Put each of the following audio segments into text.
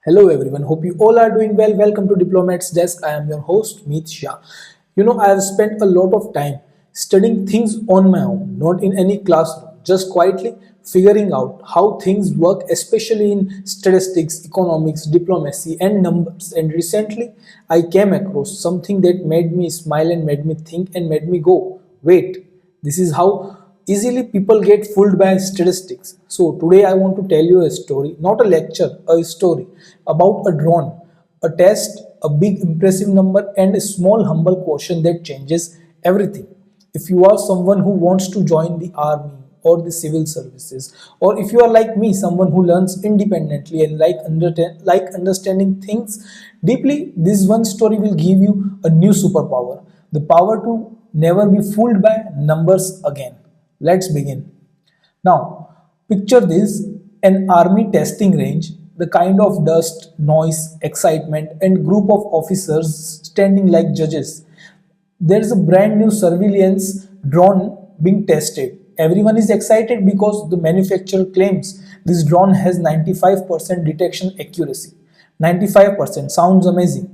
Hello everyone, hope you all are doing well. Welcome to Diplomats Desk. I am your host, Meet Shah. I have spent a lot of time studying things on my own, not in any classroom, just quietly figuring out how things work, especially in statistics, economics, diplomacy, and numbers. And recently, I came across something that made me smile and made me think and made me go, wait, this is how easily people get fooled by statistics. So today I want to tell you a story, not a lecture, a story about a drone, a test, a big impressive number, and a small humble question that changes everything. If you are someone who wants to join the army or the civil services, or if you are like me, someone who learns independently and like understanding things deeply, this one story will give you a new superpower, the power to never be fooled by numbers again. Let's begin. Now, picture this, an army testing range, the kind of dust, noise, excitement, and group of officers standing like judges. There's a brand new surveillance drone being tested. Everyone is excited because the manufacturer claims this drone has 95% detection accuracy. 95% sounds amazing.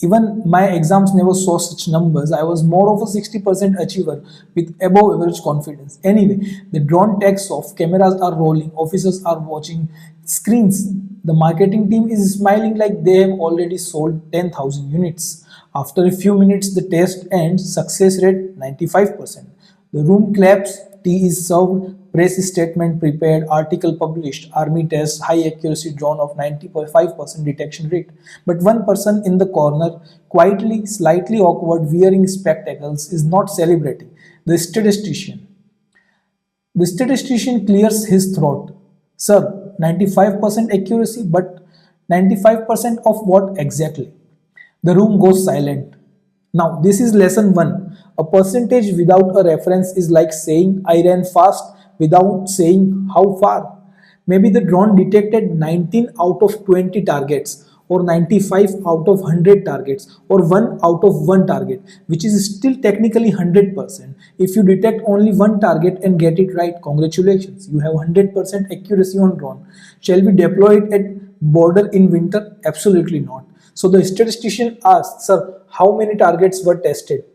Even my exams never saw such numbers. I was more of a 60% achiever with above average confidence. Anyway, the drone takes off, cameras are rolling, officers are watching screens. The marketing team is smiling like they have already sold 10,000 units. After a few minutes, the test ends, success rate 95%. The room claps, tea is served, press statement prepared, article published, army test, high accuracy drone of 95% detection rate. But one person in the corner, quietly, slightly awkward, wearing spectacles, is not celebrating. The statistician. The statistician clears his throat. Sir, 95% accuracy, but 95% of what exactly? The room goes silent. Now, this is lesson 1. A percentage without a reference is like saying I ran fast without saying how far. Maybe the drone detected 19 out of 20 targets, or 95 out of 100 targets, or 1 out of 1 target, which is still technically 100%. If you detect only one target and get it right, congratulations, you have 100% accuracy on drone. Shall we deploy it at border in winter? Absolutely not. So the statistician asked, sir, how many targets were tested?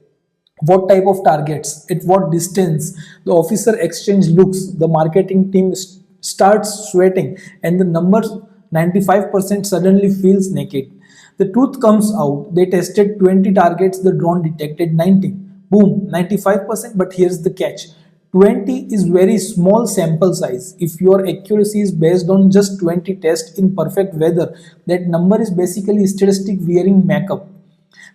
What type of targets? At what distance? The officer exchange looks. The marketing team starts sweating, and the number 95% suddenly feels naked. The truth comes out. They tested 20 targets, the drone detected 19. Boom, 95%. But here's the catch: 20 is very small sample size. If your accuracy is based on just 20 tests in perfect weather, that number is basically statistic wearing makeup.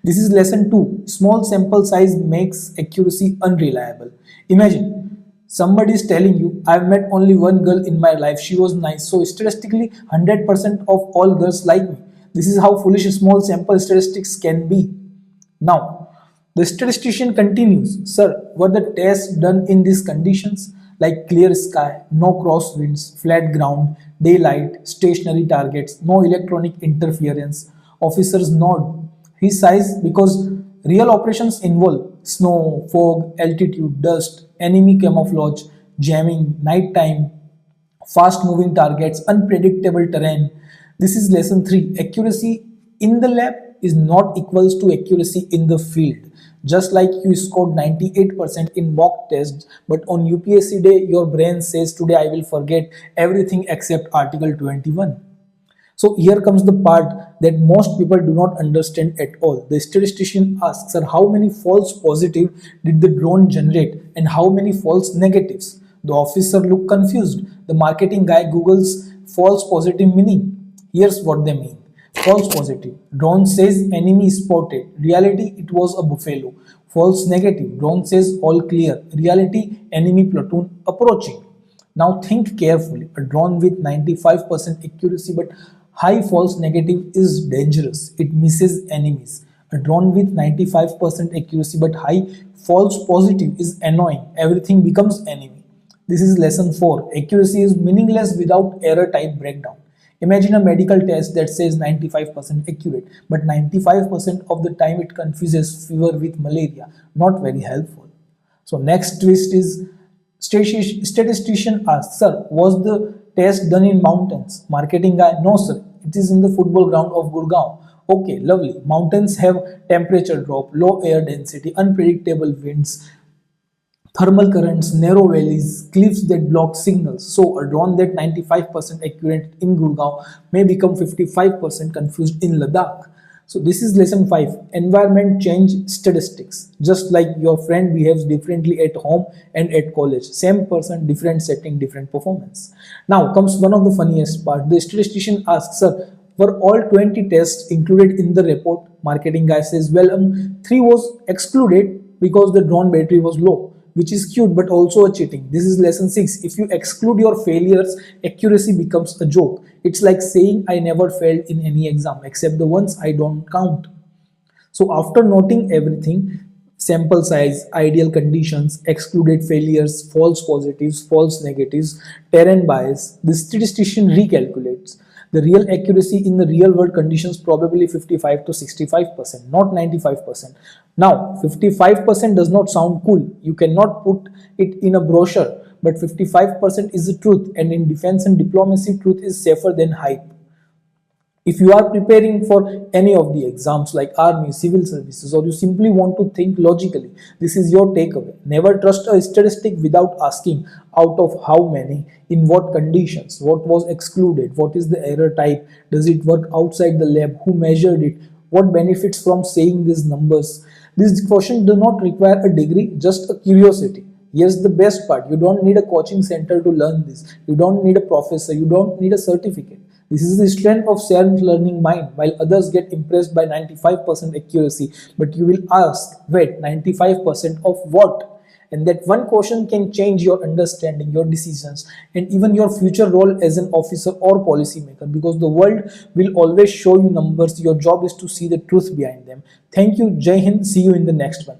This is lesson 2. Small sample size makes accuracy unreliable. Imagine somebody is telling you, I've met only one girl in my life, she was nice, so statistically 100% of all girls like me. This is how foolish small sample statistics can be. Now, the statistician continues, sir, were the tests done in these conditions? Like clear sky, no crosswinds, flat ground, daylight, stationary targets, no electronic interference. Officers nod. He sighs because real operations involve snow, fog, altitude, dust, enemy camouflage, jamming, nighttime, fast moving targets, unpredictable terrain. This is lesson 3. Accuracy in the lab is not equals to accuracy in the field. Just like you scored 98% in mock tests, but on UPSC day your brain says today I will forget everything except article 21. So here comes the part that most people do not understand at all. The statistician asks, sir, how many false positive did the drone generate and how many false negatives? The officer looked confused. The marketing guy Googles false positive meaning. Here's what they mean. False positive. Drone says enemy spotted. Reality, it was a buffalo. False negative. Drone says all clear. Reality, enemy platoon approaching. Now think carefully. A drone with 95% accuracy but high false negative is dangerous. It misses enemies. A drone with 95% accuracy but high false positive is annoying. Everything becomes enemy. This is lesson 4. Accuracy is meaningless without error type breakdown. Imagine a medical test that says 95% accurate, but 95% of the time it confuses fever with malaria. Not very helpful. So next twist is statistician asks, sir, was the test done in mountains? Marketing guy, no sir, It is in the football ground of Gurgaon. Okay, lovely. Mountains have temperature drop, low air density, unpredictable winds, thermal currents, narrow valleys, cliffs that block signals. So a drone that 95% accurate in Gurgaon may become 55% confused in Ladakh. So this is lesson 5. Environment change statistics. Just like your friend behaves differently at home and at college. Same person, different setting, different performance. Now comes one of the funniest part. The statistician asks, sir, were all 20 tests included in the report? Marketing guy says, well, 3 was excluded because the drone battery was low, which is cute but also a cheating. This is lesson 6. If you exclude your failures, accuracy becomes a joke. It's like saying I never failed in any exam except the ones I don't count. So after noting everything, sample size, ideal conditions, excluded failures, false positives, false negatives, terrain bias, the statistician recalculates. The real accuracy in the real world conditions probably 55 to 65%, not 95%. Now, 55% does not sound cool. You cannot put it in a brochure, but 55% is the truth, and in defense and diplomacy, truth is safer than hype. If you are preparing for any of the exams like army, civil services, or you simply want to think logically, this is your takeaway. Never trust a statistic without asking out of how many, in what conditions, what was excluded, what is the error type, does it work outside the lab, who measured it, what benefits from saying these numbers. These questions do not require a degree, just a curiosity. Here's the best part, you don't need a coaching center to learn this. You don't need a professor, you don't need a certificate. This is the strength of self-learning mind. While others get impressed by 95% accuracy, but you will ask, wait, 95% of what? And that one question can change your understanding, your decisions, and even your future role as an officer or policymaker, because the world will always show you numbers. Your job is to see the truth behind them. Thank you. Jai Hind. See you in the next one.